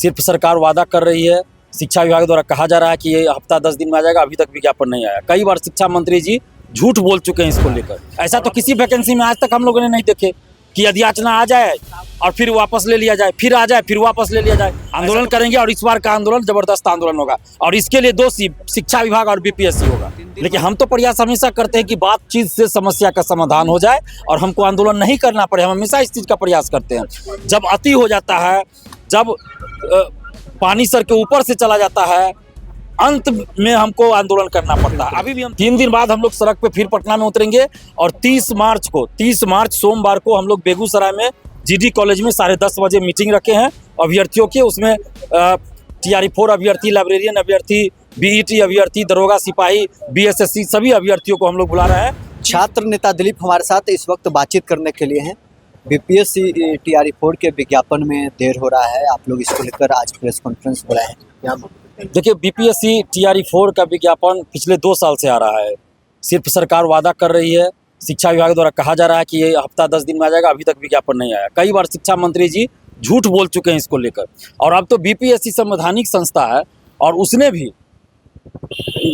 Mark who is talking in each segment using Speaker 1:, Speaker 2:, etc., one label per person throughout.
Speaker 1: सिर्फ सरकार वादा कर रही है, शिक्षा विभाग द्वारा कहा जा रहा है कि ये हफ्ता 10 दिन में आ जाएगा, अभी तक विज्ञापन नहीं आया। कई बार शिक्षा मंत्री जी झूठ बोल चुके हैं इसको लेकर। ऐसा तो किसी वैकेंसी में आज तक हम लोगों ने नहीं देखे कि अधियाचना आ जाए और फिर वापस ले लिया जाए, फिर आ जाए फिर वापस ले लिया जाए। आंदोलन करेंगे और इस बार का आंदोलन जबरदस्त आंदोलन होगा और इसके लिए दोषी शिक्षा विभाग और बीपीएससी होगा। लेकिन हम तो प्रयास हमेशा करते हैं कि बातचीत से समस्या का समाधान हो जाए और हमको आंदोलन नहीं करना पड़े। हम हमेशा इस चीज़ का प्रयास करते हैं। जब अति हो जाता है, जब पानी सर के ऊपर से चला जाता है, अंत में हमको आंदोलन करना पड़ता है। अभी भी हम 3 दिन बाद हम लोग सड़क पे फिर पटना में उतरेंगे और 30 मार्च सोमवार को हम लोग बेगूसराय में जीडी कॉलेज में 10:30 बजे मीटिंग रखे हैं अभ्यर्थियों के। उसमें TRE-4 अभ्यर्थी, लाइब्रेरियन अभ्यर्थी, BET अभ्यर्थी, दरोगा सिपाही, BSSC सभी अभ्यर्थियों को हम लोग बुला रहे हैं।
Speaker 2: छात्र नेता दिलीप हमारे साथ इस वक्त बातचीत करने के लिए हैं। BPSC TRE-4 के विज्ञापन में देर हो रहा है, आप लोग इसको लेकर आज प्रेस कॉन्फ्रेंस बुलाए हैं, क्या?
Speaker 1: देखिए, BPSC TRE-4 का विज्ञापन पिछले 2 साल से आ रहा है। सिर्फ सरकार वादा कर रही है, शिक्षा विभाग द्वारा कहा जा रहा है कि ये हफ्ता 10 दिन में आ जाएगा, अभी तक विज्ञापन नहीं आया। कई बार शिक्षा मंत्री जी झूठ बोल चुके हैं इसको लेकर। और अब तो BPSC संवैधानिक संस्था है और उसने भी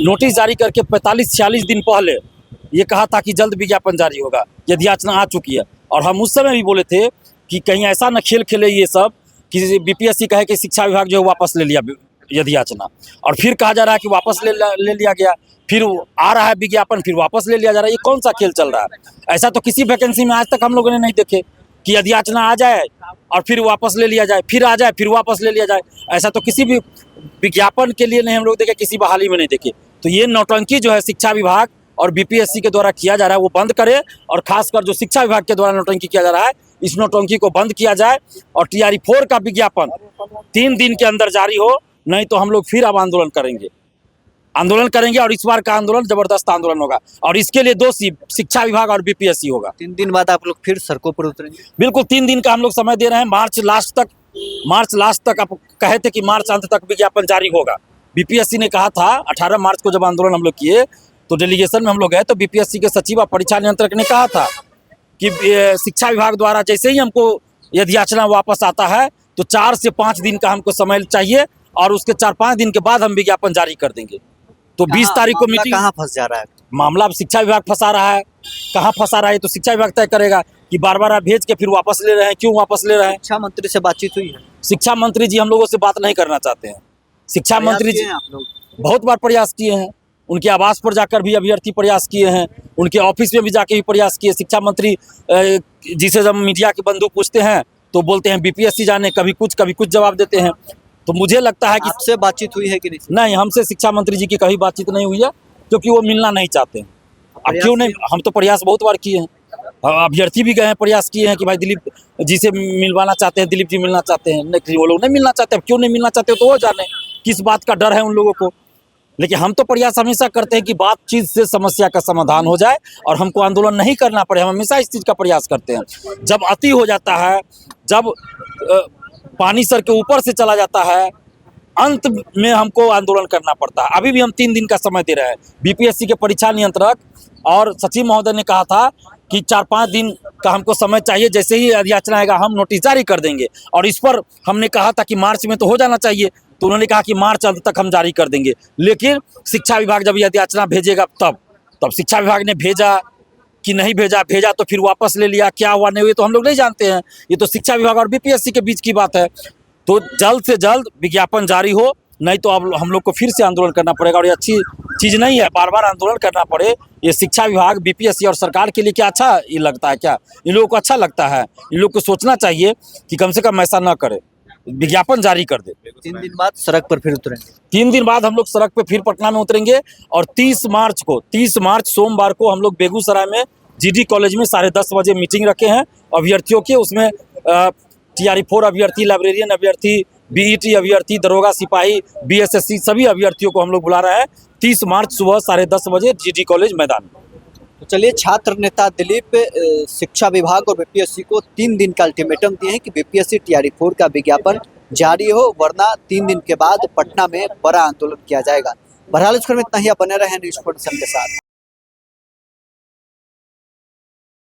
Speaker 1: नोटिस जारी करके 45-46 दिन पहले ये कहा था कि जल्द विज्ञापन जारी होगा, अधियाचना आ चुकी है। और हम उस समय भी बोले थे कि कहीं ऐसा न खेल खेले ये सब कि BPSC कहे कि शिक्षा विभाग जो है वापस ले लिया अधियाचना, और फिर कहा जा रहा है कि वापस ले लिया गया, फिर आ रहा है विज्ञापन, फिर वापस ले लिया जा रहा है। ये कौन सा खेल चल रहा है? ऐसा तो किसी वैकेंसी में आज तक हम लोगों ने नहीं देखे कि अधियाचना आ जाए और फिर वापस ले लिया जाए, फिर आ जाए फिर वापस ले लिया जाए। ऐसा तो किसी भी विज्ञापन के लिए नहीं हम लोग देखे, किसी बहाली में नहीं देखे। तो ये नौटंकी जो है शिक्षा विभाग और BPSC के द्वारा किया जा रहा है वो बंद करे, और खासकर जो शिक्षा विभाग के द्वारा नौटंकी किया जा रहा है इस नौटंकी को बंद किया जाए और TRE-4 का विज्ञापन 3 दिन के अंदर जारी हो, नहीं तो हम लोग फिर अब आंदोलन करेंगे और इस बार का आंदोलन जबरदस्त आंदोलन होगा और इसके लिए दोषी शिक्षा विभाग और BPSC होगा।
Speaker 2: 3 दिन बाद आप लोग फिर सड़कों पर उतरेंगे?
Speaker 1: बिल्कुल, 3 दिन का हम लोग समय दे रहे हैं। मार्च लास्ट तक आप कहे थे कि मार्च अंत तक विज्ञापन जारी होगा। BPSC ने कहा था 18 मार्च को जब आंदोलन हम लोग किए तो डेलीगेशन में हम लोग गए तो BPSC के सचिव और परीक्षा नियंत्रक ने कहा था कि शिक्षा विभाग द्वारा जैसे ही हमको अधियाचना वापस आता है तो 4 से 5 दिन का हमको समय चाहिए और उसके 4-5 दिन के बाद हम विज्ञापन जारी कर देंगे। तो 20 तारीख को मीटिंग।
Speaker 2: कहाँ फंस जा रहा है
Speaker 1: मामला? अब शिक्षा विभाग फंसा रहा है। कहाँ फंसा रहा है तो शिक्षा विभाग तय करेगा कि बार-बार आप भेज के फिर वापस ले रहे हैं, क्यों वापस ले रहे हैं?
Speaker 2: शिक्षा मंत्री से बातचीत हुई है?
Speaker 1: शिक्षा मंत्री जी हम लोगों से बात नहीं करना चाहते हैं। शिक्षा मंत्री जी
Speaker 2: आप लोग
Speaker 1: बहुत बार प्रयास किए हैं, उनके आवास पर जाकर भी अभ्यर्थी प्रयास किए हैं, उनके ऑफिस में भी जाके भी प्रयास किए। शिक्षा मंत्री जिसे जब मीडिया के बंधु पूछते हैं तो बोलते हैं BPSC जाने, कभी कुछ जवाब देते हैं। तो मुझे लगता है कि
Speaker 2: आपसे बातचीत हुई है कि
Speaker 1: नहीं, हमसे शिक्षा मंत्री जी की कभी बातचीत नहीं हुई है क्योंकि वो मिलना नहीं चाहते हैं। अब क्यों नहीं? हम तो प्रयास बहुत बार किए हैं, अभ्यर्थी भी गए हैं, प्रयास किए हैं कि भाई दिलीप जी से मिलवाना चाहते हैं, दिलीप जी मिलना चाहते हैं, लेकिन वो लोग नहीं मिलना चाहते। अब क्यों नहीं मिलना चाहते तो वो जाने, किस बात का डर है उन लोगों को। लेकिन हम तो प्रयास हमेशा करते हैं कि बातचीत से समस्या का समाधान हो जाए और हमको आंदोलन नहीं करना पड़े। हम हमेशा इस चीज़ का प्रयास करते हैं। जब अति हो जाता है, जब पानी सर के ऊपर से चला जाता है, अंत में हमको आंदोलन करना पड़ता है। अभी भी हम 3 दिन का समय दे रहे हैं। BPSC के परीक्षा नियंत्रक और सचिव महोदय ने कहा था कि 4-5 दिन का हमको समय चाहिए, जैसे ही अधियाचना आएगा हम नोटिस जारी कर देंगे। और इस पर हमने कहा था कि मार्च में तो हो जाना चाहिए, तो उन्होंने कहा कि मार्च अंत तक हम जारी कर देंगे। लेकिन शिक्षा विभाग जब अधियाचना भेजेगा तब शिक्षा विभाग ने भेजा कि नहीं भेजा तो फिर वापस ले लिया, क्या हुआ नहीं हुआ तो हम लोग नहीं जानते हैं। ये तो शिक्षा विभाग और BPSC के बीच की बात है। तो जल्द से जल्द विज्ञापन जारी हो, नहीं तो अब हम लोग को फिर से आंदोलन करना पड़ेगा। और ये अच्छी चीज़ नहीं है, बार बार आंदोलन करना पड़े। ये शिक्षा विभाग, BPSC और सरकार के लिए क्या अच्छा ये लगता है? क्या इन लोगों को अच्छा लगता है? इन लोग को सोचना चाहिए कि कम से कम ऐसा ना करे, विज्ञापन जारी कर दे।
Speaker 2: 3 दिन बाद सड़क पर फिर उतरेंगे?
Speaker 1: 3 दिन बाद हम लोग सड़क पे फिर पटना में उतरेंगे और 30 मार्च सोमवार को हम लोग बेगूसराय में जीडी कॉलेज में 10:30 बजे मीटिंग रखे हैं अभ्यर्थियों के। उसमें TRE-4 अभ्यर्थी, लाइब्रेरियन अभ्यर्थी, BET अभ्यर्थी, दरोगा सिपाही, BSSC सभी अभ्यर्थियों को हम लोग बुला रहे हैं 30 मार्च सुबह 10:30 बजे जीडी कॉलेज मैदान में।
Speaker 2: तो चलिए, छात्र नेता दिलीप शिक्षा विभाग और BPSC को 3 दिन का अल्टीमेटम दिए हैं कि BPSC TRE-4 का विज्ञापन जारी हो, वरना 3 दिन के बाद पटना में बड़ा आंदोलन किया जाएगा। बहरहाल इस खबर में इतना ही, बने रहे न्यूज़ 47 के साथ।